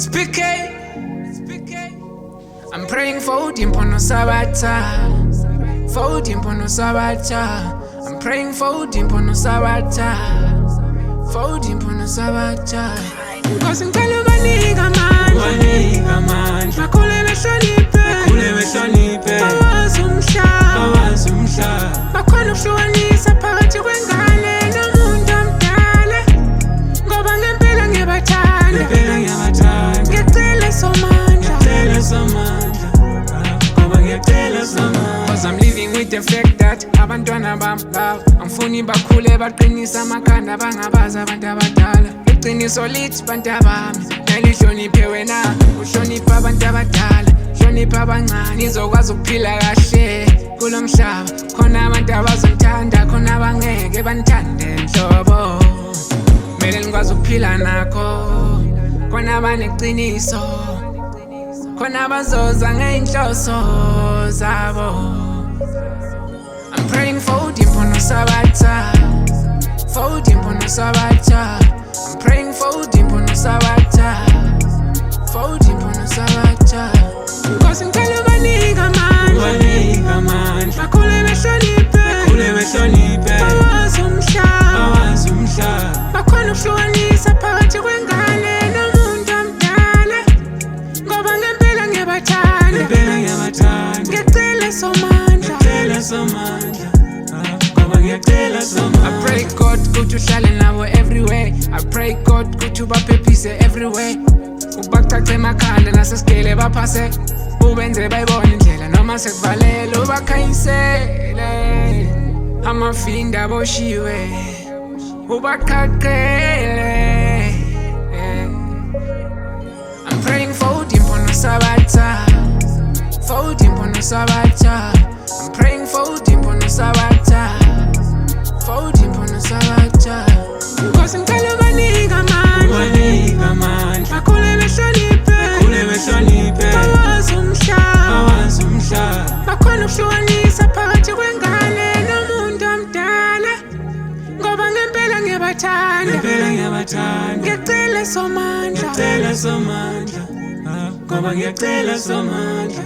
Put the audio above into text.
It's PK. I'm praying for Dimpono Sabata. For Dimpono Sabata. I'm praying for Dimpono Sabata. For Dimpono Sabata. Cause I'm telling Maniga man. Makule Meshonipe. Awazumsha. Bakono Shuanisa Pati Wengane. No Munda Mdale. Ngoba ngempela ngebathanda. Ngiyacela somandla. Cause I'm living with the fact that abantwana bami love angifuni bakhule baqinisa amakhanda bangabazi abantu abadala. Iqiniso lithi bantu bami nelihloniphe wena uhlonipha abantu abadala hlonipha abancane nizokwazi ukuphila kahle kulo mhlaba. Khona abantu abazonthanda khona abangeke banithande nhlobo. Kumele nikwazi ukuphila nakho khona abaneqiniso khona bazoza ngeinhloso zabo. I'm praying for Dimpono Sabata. For Dimpono Sabata. I'm praying for Dimpono Sabata. For Dimpono Sabata. Cause I'm telling Maniga man. Makule Meshonipe. Awazumsha. Bakono Shuanisa Pati Wengane. No Munda Mdale. Ngoba ngempela ngebathanda. Ngiyacela somandla. I pray God kuthi uhlale nabo everywhere. I pray God kuthi ubaphephise everywhere. Ubakuthathe emakhanda nasesigele baphase. Ubenze bayibone indlela noma sekuvalele ubakhanyisele. Amafinda boshiwe ubaqhaqele. I'm praying for Dimpono Sabata. For Dimpono Sabata. I'm praying for Dimpono Sabata. For Dimpono Sabata. Cause I'm telling Maniga man. Makule Meshonipe. Awazumsha. Bakono Shuanisa Pati Wengane. No Munda Mdale. Ngoba ngempela ngebathanda. Ngiyacela somandla. Ngoba ngiyacela somandla.